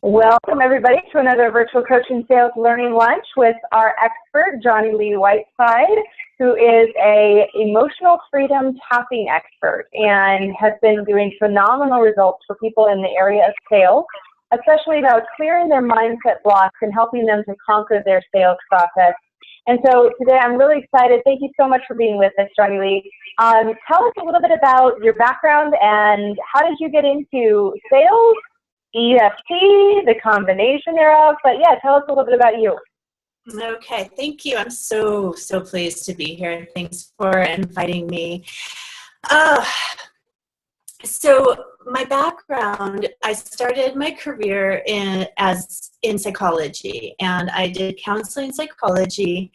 Welcome, everybody, to another Virtual Coaching Sales Learning Lunch with our expert, Johnilee Whiteside, who is an emotional freedom tapping expert and has been doing phenomenal results for people in the area of sales, especially about clearing their mindset blocks and helping them to conquer their sales process. And so today I'm really excited. Thank you so much for being with us, Johnilee. Tell us a little bit about your background and how did you get into sales, EFT, the combination thereof, but yeah, tell us a little bit about you. Okay, thank you. I'm so pleased to be here. Thanks for inviting me. So my background, I started my career in psychology, and I did counseling psychology,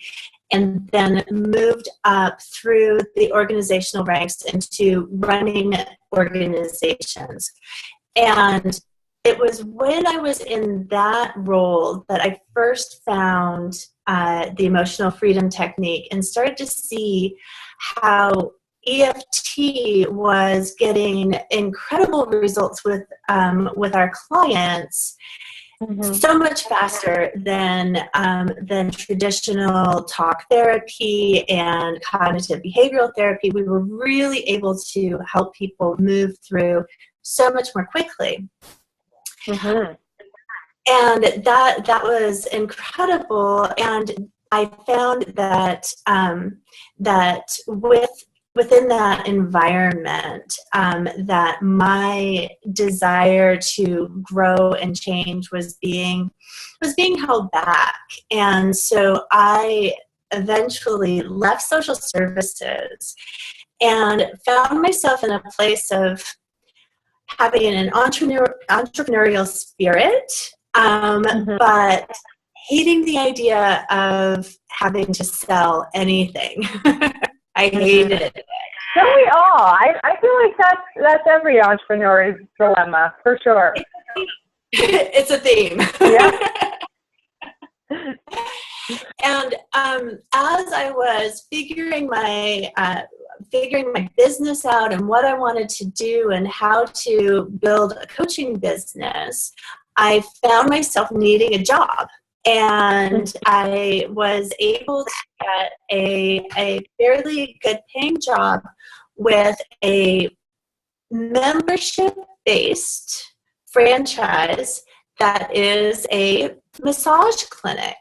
and then moved up through the organizational ranks into running organizations. And it was when I was in that role that I first found the emotional freedom technique and started to see how EFT was getting incredible results with our clients, so much faster than traditional talk therapy and cognitive behavioral therapy. We were really able to help people move through so much more quickly. And that was incredible, and I found that within that environment, that my desire to grow and change was being held back, and so I eventually left social services and found myself in a place of having an entrepreneurial spirit, but hating the idea of having to sell anything. I hated it. So we all. I feel like that's every entrepreneur's dilemma, for sure. It's a theme. Yeah. And as I was figuring my business out and what I wanted to do and how to build a coaching business, I found myself needing a job. And I was able to get a fairly good paying job with a membership-based franchise that is a massage clinic.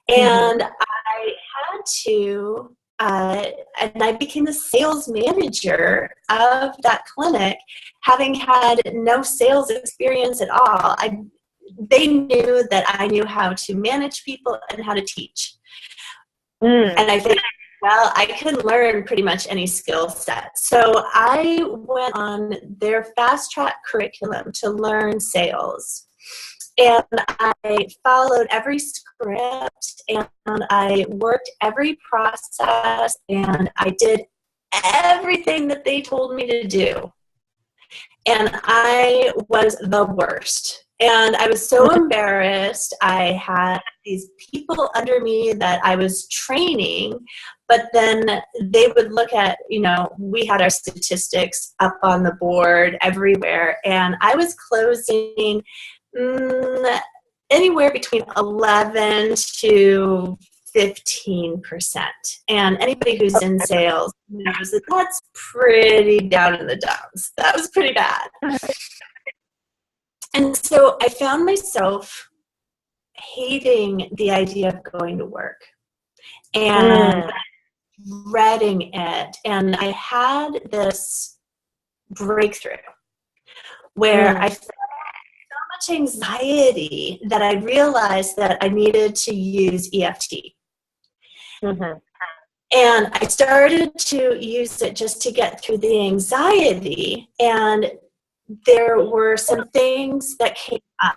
And I had to and I became the sales manager of that clinic, having had no sales experience at all. They knew that I knew how to manage people and how to teach. And I think, well, I can learn pretty much any skill set. So I went on their fast track curriculum to learn sales. And I followed every script, and I worked every process, and I did everything that they told me to do. And I was the worst. And I was so embarrassed. I had these people under me that I was training, but then they would look at, we had our statistics up on the board everywhere, and I was closing anywhere between 11 to 15%. And anybody who's in sales knows that that's pretty down in the dumps. That was pretty bad. And so I found myself hating the idea of going to work and dreading it. And I had this breakthrough where I felt so much anxiety that I realized that I needed to use EFT. And I started to use it just to get through the anxiety, and there were some things that came up.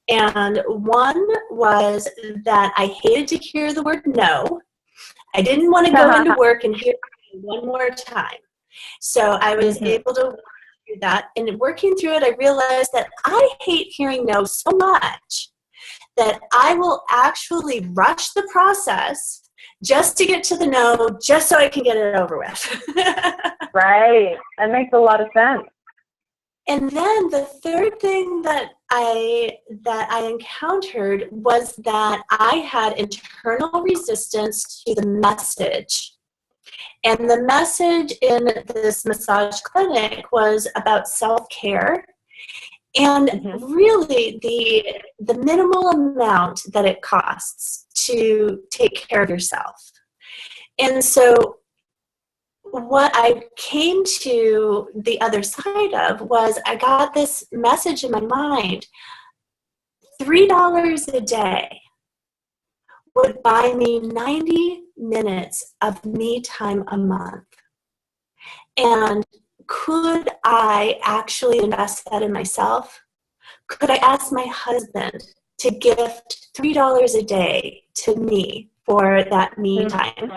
And one was that I hated to hear the word no. I didn't want to go into work and hear it one more time. So I was able to work through that. And working through it, I realized that I hate hearing no so much that I will actually rush the process just to get to the no, just so I can get it over with. Right. That makes a lot of sense. And then the third thing that I encountered was that I had internal resistance to the message. And the message in this massage clinic was about self-care and really the minimal amount that it costs to take care of yourself. And so what I came to the other side of was I got this message in my mind, $3 a day would buy me 90 minutes of me time a month. And could I actually invest that in myself? Could I ask my husband to gift $3 a day to me for that me time?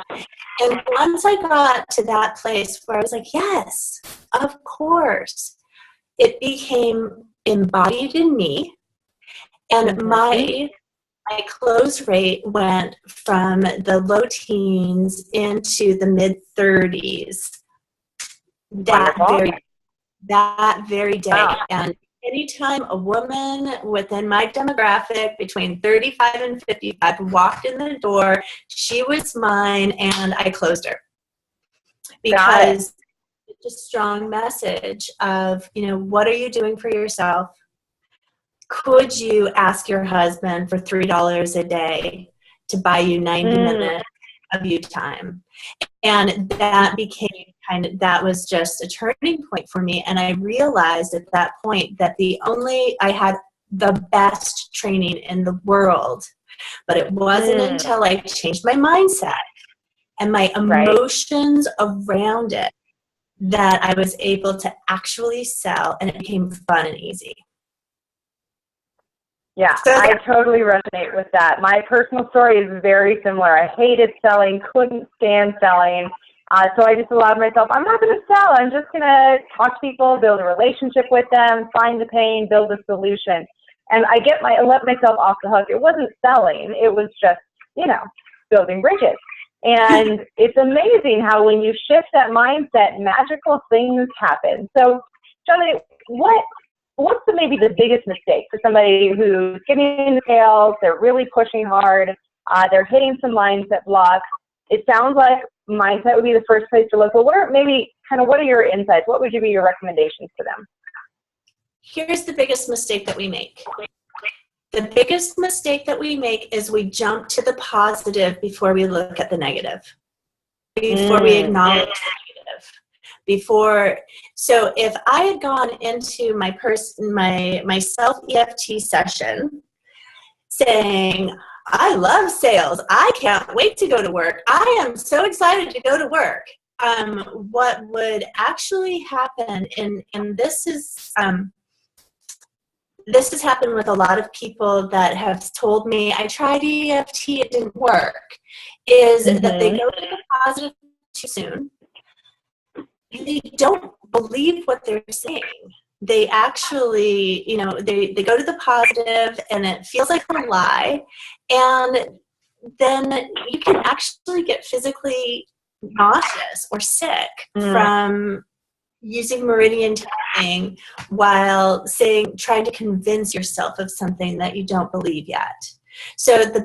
And once I got to that place where I was like, yes, of course, it became embodied in me. And my close rate went from the low teens into the mid 30s that very day. Wow. And anytime a woman within my demographic between 35 and 55 walked in the door, she was mine, and I closed her. Because it's a strong message of, what are you doing for yourself? Could you ask your husband for $3 a day to buy you 90 minutes of you time? And that became that was just a turning point for me. And I realized at that point that I had the best training in the world, but it wasn't until I changed my mindset and my emotions around it that I was able to actually sell, and it became fun and easy. Yeah, I totally resonate with that. My personal story is very similar. I hated selling, couldn't stand selling. So I just allowed myself, I'm not going to sell. I'm just going to talk to people, build a relationship with them, find the pain, build a solution. And I let myself off the hook. It wasn't selling. It was just, building bridges. And it's amazing how when you shift that mindset, magical things happen. So, Johnilee, what's maybe the biggest mistake for somebody who's getting into sales, they're really pushing hard, they're hitting some mindset blocks? It sounds like mindset would be the first place to look. Well, what are your insights? What would be your recommendations to them? Here's the biggest mistake that we make. The biggest mistake that we make is we jump to the positive before we look at the negative, before we acknowledge the negative. So if I had gone into my self EFT session saying, I love sales, I can't wait to go to work, I am so excited to go to work, what would actually happen, and this has happened with a lot of people that have told me, I tried EFT, it didn't work, is that they go to the positive too soon. They don't believe what they're saying. They actually, they go to the positive and it feels like a lie. And then you can actually get physically nauseous or sick from using meridian tapping while trying to convince yourself of something that you don't believe yet. So the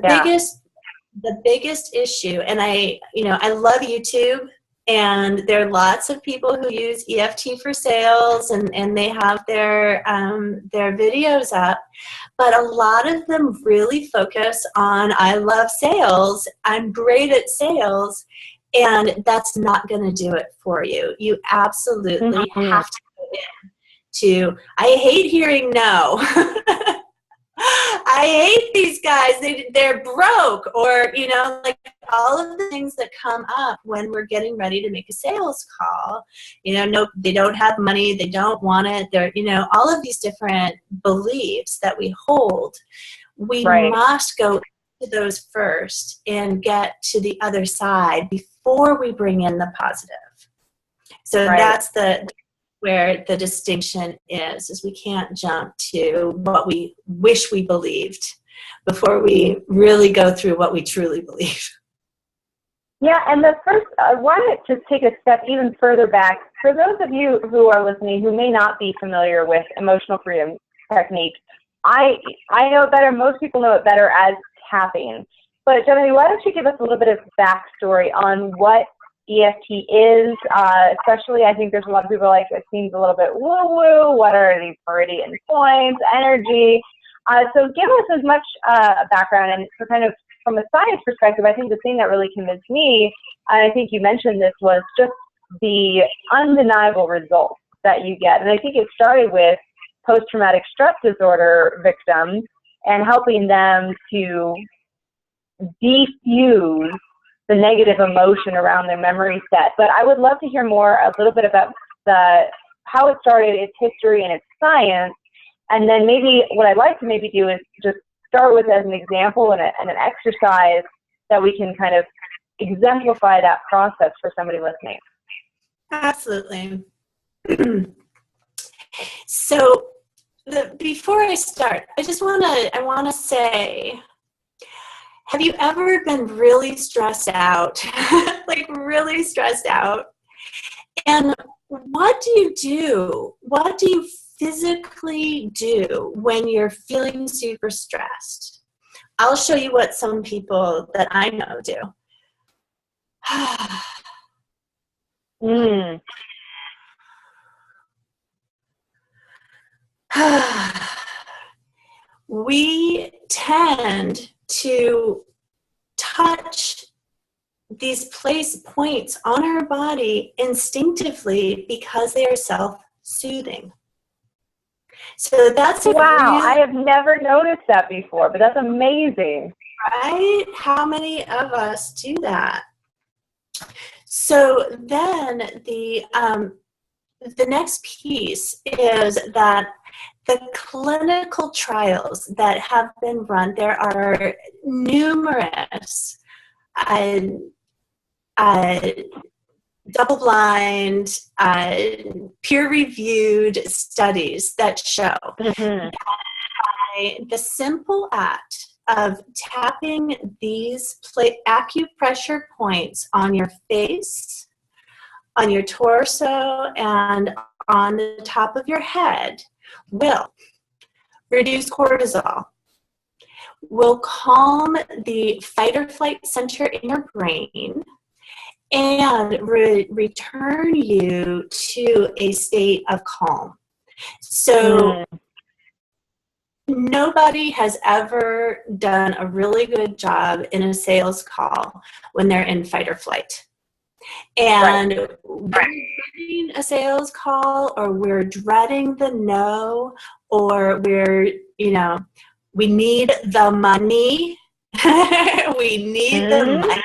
biggest issue, and I love YouTube. And there are lots of people who use EFT for sales, and they have their videos up. But a lot of them really focus on, I love sales, I'm great at sales, and that's not going to do it for you. You absolutely have to go in to, I hate hearing no. I hate these guys, they're broke, or, like all of the things that come up when we're getting ready to make a sales call. No, they don't have money, they don't want it, they're, all of these different beliefs that we hold. We must go to those first and get to the other side before we bring in the positive. So that's where the distinction is we can't jump to what we wish we believed before we really go through what we truly believe. Yeah, and I want to take a step even further back. For those of you who are listening who may not be familiar with emotional freedom techniques, I know it better. Most people know it better as tapping. But Johnilee, why don't you give us a little bit of backstory on what EFT is? Especially, I think there's a lot of people like, it seems a little bit woo-woo. What are these meridian points, energy? So give us as much background, and so kind of from a science perspective, I think the thing that really convinced me, and I think you mentioned this, was just the undeniable results that you get. And I think it started with post-traumatic stress disorder victims and helping them to defuse the negative emotion around their memory set. But I would love to hear more, a little bit about how it started, its history and its science. And then maybe what I'd like to maybe do is just start with as an example and an exercise that we can kind of exemplify that process for somebody listening. Absolutely. So before I start, I want to say, have you ever been really stressed out, like really stressed out? And what do you do? What do you physically do when you're feeling super stressed? I'll show you what some people that I know do. We tend to touch these place points on our body instinctively because they are self-soothing. So that's wow. I have never noticed that before, but that's amazing. Right? How many of us do that? So then the next piece is that the clinical trials that have been run, there are numerous double-blind, peer-reviewed studies that show that by the simple act of tapping these acupressure points on your face, on your torso, and on the top of your head will reduce cortisol, will calm the fight or flight center in your brain, and return you to a state of calm. So nobody has ever done a really good job in a sales call when they're in fight or flight. And when we're dreading a sales call, or we're dreading the no, or we need the money, we need the money,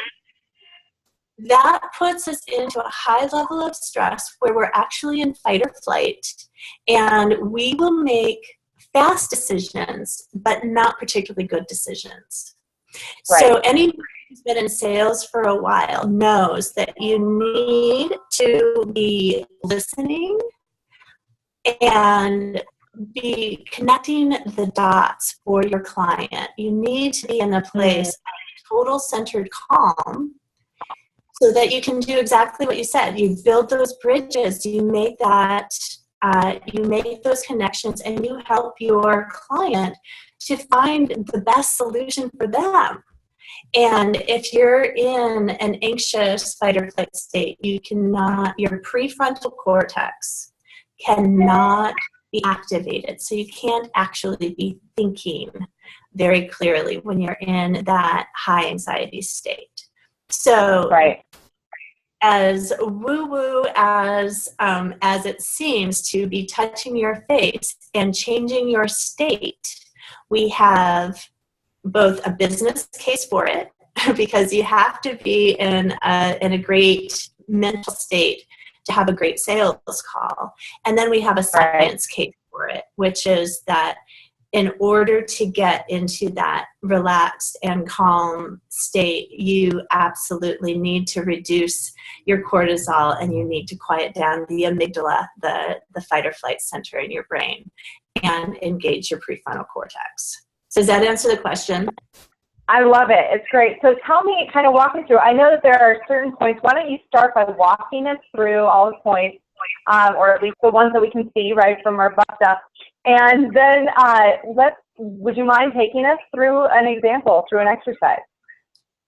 that puts us into a high level of stress where we're actually in fight or flight, and we will make fast decisions, but not particularly good decisions. So anybody who's been in sales for a while knows that you need to be listening and be connecting the dots for your client. You need to be in a place of total centered calm so that you can do exactly what you said. You build those bridges, you make those connections, and you help your client to find the best solution for them. And if you're in an anxious fight or flight state, your prefrontal cortex cannot be activated. So you can't actually be thinking very clearly when you're in that high anxiety state. So as woo-woo as it seems to be touching your face and changing your state, we have both a business case for it, because you have to be in a great mental state to have a great sales call. And then we have a science case for it, which is that in order to get into that relaxed and calm state, you absolutely need to reduce your cortisol, and you need to quiet down the amygdala, the fight or flight center in your brain, and engage your prefrontal cortex. So does that answer the question? I love it. It's great. So tell me, kind of walk me through. I know that there are certain points. Why don't you start by walking us through all the points, or at least the ones that we can see right from our bust up. And then let's would you mind taking us through an example, through an exercise?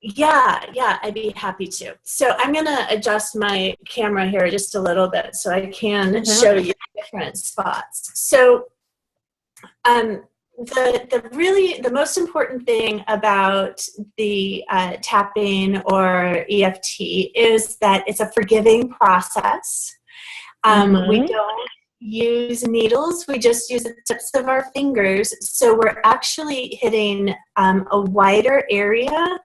Yeah, I'd be happy to. So I'm going to adjust my camera here just a little bit so I can show you different spots. So the most important thing about the tapping or EFT is that it's a forgiving process. We don't use needles, we just use the tips of our fingers, so we're actually hitting a wider area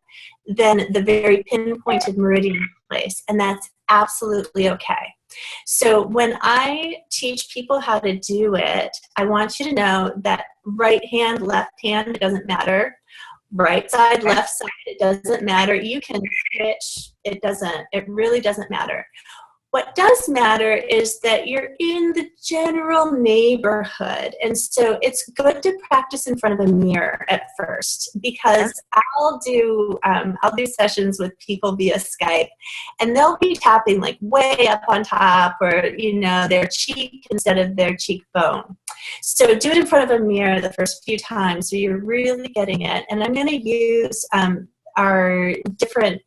than the very pinpointed meridian place, and that's absolutely okay. So when I teach people how to do it, I want you to know that right hand, left hand, it doesn't matter. Right side, left side, it doesn't matter. You can switch, it really doesn't matter. What does matter is that you're in the general neighborhood, and so it's good to practice in front of a mirror at first, because I'll do sessions with people via Skype, and they'll be tapping like way up on top, or their cheek instead of their cheekbone. So do it in front of a mirror the first few times so you're really getting it. And I'm going to use our different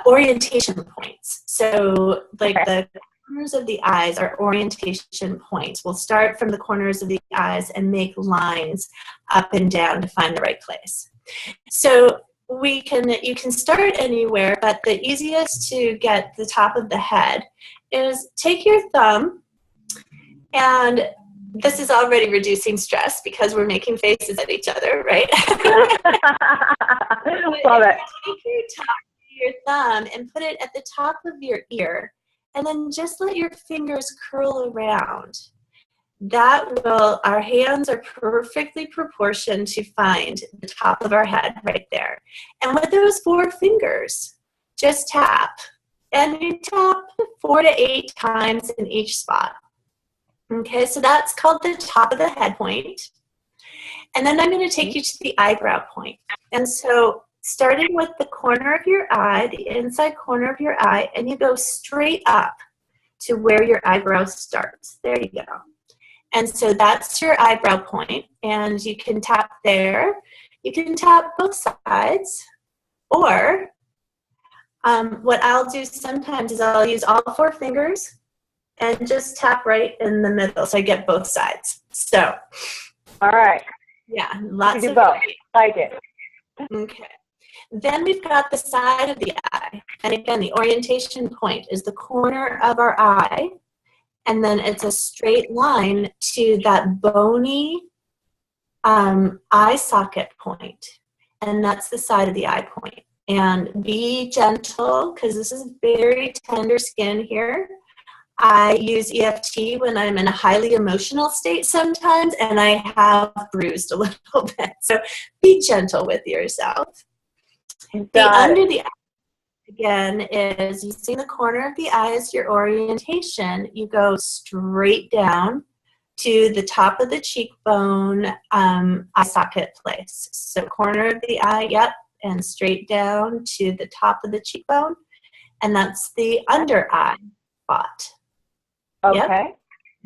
orientation points. So like the corners of the eyes are orientation points. We'll start from the corners of the eyes and make lines up and down to find the right place. So you can start anywhere, but the easiest to get the top of the head is take your thumb, and this is already reducing stress because we're making faces at each other, right? Love it. Take your thumb and put it at the top of your ear, and then just let your fingers curl around. Our hands are perfectly proportioned to find the top of our head right there. And with those 4 fingers, just tap. And you tap 4 to 8 times in each spot. Okay, so that's called the top of the head point. And then I'm going to take you to the eyebrow point. And so starting with the corner of your eye, the inside corner of your eye, and you go straight up to where your eyebrow starts. There you go. And so that's your eyebrow point, and you can tap there. You can tap both sides, or what I'll do sometimes is I'll use all 4 fingers and just tap right in the middle so I get both sides. So, all right. Yeah, lots of both. Like it. Okay. Then we've got the side of the eye. And again, the orientation point is the corner of our eye. And then it's a straight line to that bony eye socket point. And that's the side of the eye point. And be gentle, because this is very tender skin here. I use EFT when I'm in a highly emotional state sometimes, and I have bruised a little bit. So be gentle with yourself. Under the eye, again, is you see the corner of the eye as your orientation. You go straight down to the top of the cheekbone eye socket place. So corner of the eye, yep, and straight down to the top of the cheekbone. And that's the under eye spot. Okay.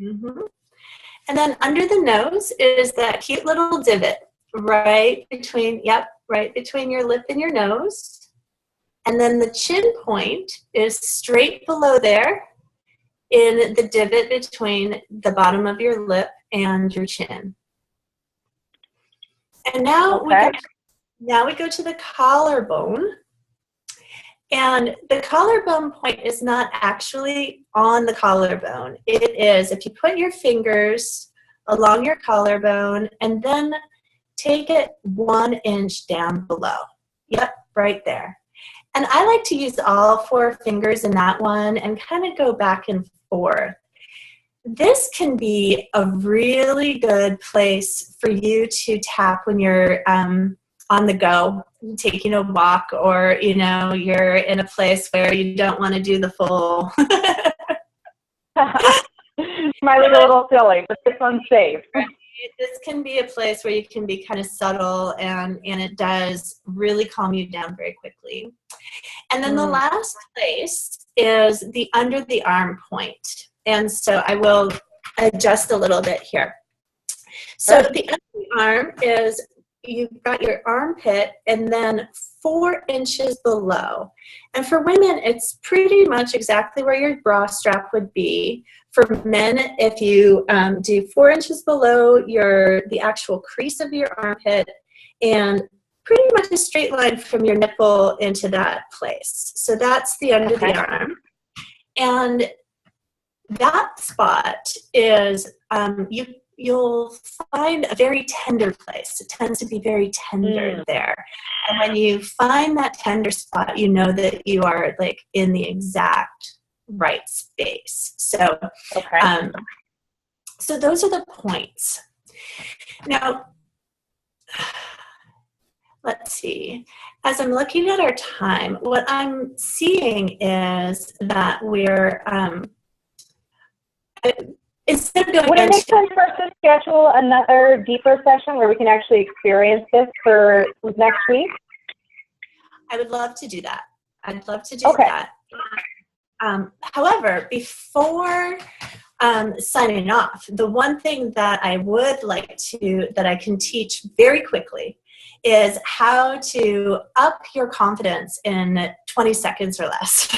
Yep. Mm-hmm. And then under the nose is that cute little divot right between your lip and your nose. And then the chin point is straight below there in the divot between the bottom of your lip and your chin. And now we go to the collarbone. And the collarbone point is not actually on the collarbone. It is, if you put your fingers along your collarbone and then take it 1 inch down below. Yep, right there. And I like to use all 4 fingers in that one and kind of go back and forth. This can be a really good place for you to tap when you're on the go, taking a walk, or you're in a place where you don't want to do the full. Might look a little silly, but this one's safe. This can be a place where you can be kind of subtle, and it does really calm you down very quickly. And then the last place is the under the arm point. And so I will adjust a little bit here. So the end of the arm is, you've got your armpit and then 4 inches below. And for women, it's pretty much exactly where your bra strap would be. For men, if you do 4 inches below the actual crease of your armpit, and pretty much a straight line from your nipple into that place. So that's the end of the arm. And that spot is, you'll find a very tender place. It tends to be very tender there. And when you find that tender spot, you know that you are like in the exact right space. So, so those are the points. Now, let's see. As I'm looking at our time, what I'm seeing is that we're, instead of going would it make sense for us to schedule another deeper session where we can actually experience this for next week? I would love to do that. I'd love to do that. However, before signing off, the one thing that I would like to, that I can teach very quickly, is how to up your confidence in 20 seconds or less.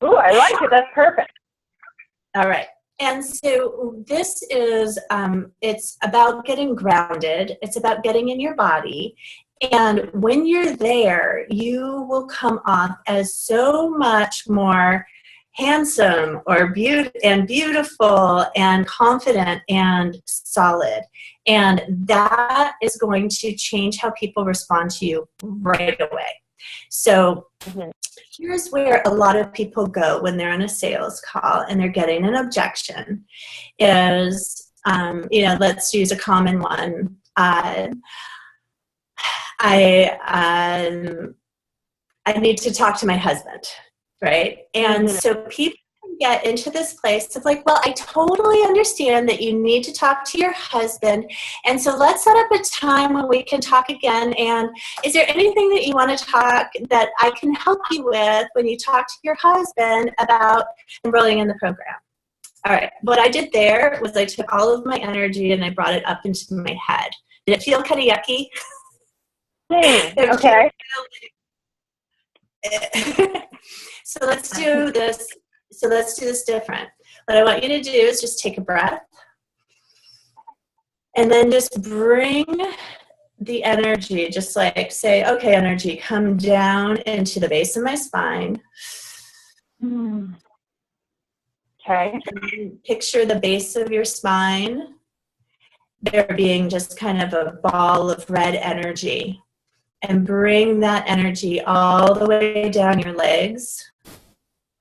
Ooh, I like it. That's perfect. All right. And so this is, it's about getting grounded. It's about getting in your body. And when you're there, you will come off as so much more handsome or beautiful and confident and solid. And that is going to change how people respond to you right away. So here's where a lot of people go when they're on a sales call and they're getting an objection is, you know, let's use a common one. I need to talk to my husband, right? And so people can get into this place of like, well, I totally understand that you need to talk to your husband, and so let's set up a time when we can talk again, and is there anything that you want to talk that I can help you with when you talk to your husband about enrolling in the program? All right, what I did there was I took all of my energy and I brought it up into my head. Did it feel kind of yucky? Okay. So let's do this. So let's do this different. What I want you to do is just take a breath and then just bring the energy, just like say, okay, energy, come down into the base of my spine. Okay. And picture the base of your spine there being just kind of a ball of red energy. And bring that energy all the way down your legs,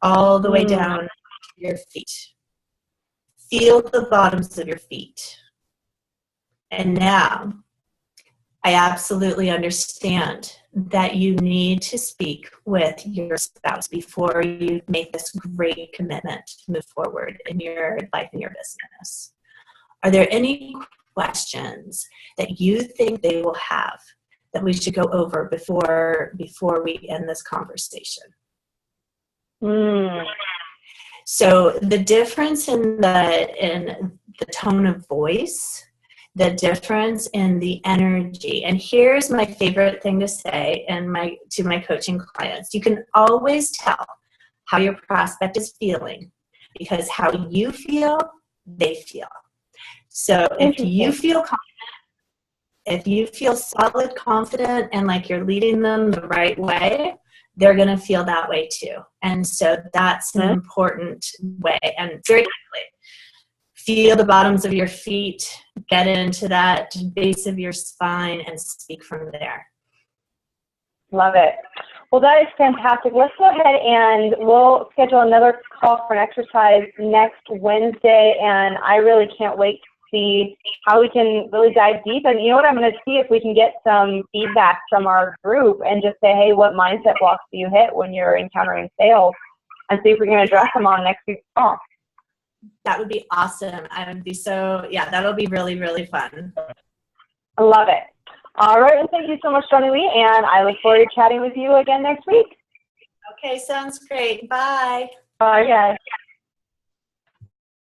all the way down your feet. Feel the bottoms of your feet. And now, I absolutely understand that you need to speak with your spouse before you make this great commitment to move forward in your life and your business. Are there any questions that you think they will have that we should go over before we end this conversation? So the difference in the tone of voice, the difference in the energy, and here's my favorite thing to say to my coaching clients: you can always tell how your prospect is feeling because how you feel, they feel. So if you feel confident, if you feel solid, confident, and like you're leading them the right way, they're going to feel that way too. And so that's an important way. And very quickly, feel the bottoms of your feet, get into that base of your spine, and speak from there. Love it. Well, that is fantastic. Let's go ahead and we'll schedule another call for an exercise next Wednesday, and I really can't wait to see how we can really dive deep. And you know what, I'm going to see if we can get some feedback from our group and just say, hey, what mindset blocks do you hit when you're encountering sales, and see if we can address them on next week's call. That would be awesome. I would be so, yeah, that'll be really, really fun. I love it. All right, and thank you so much, Johnilee, and I look forward to chatting with you again next week. Okay, sounds great. Bye. Bye, guys.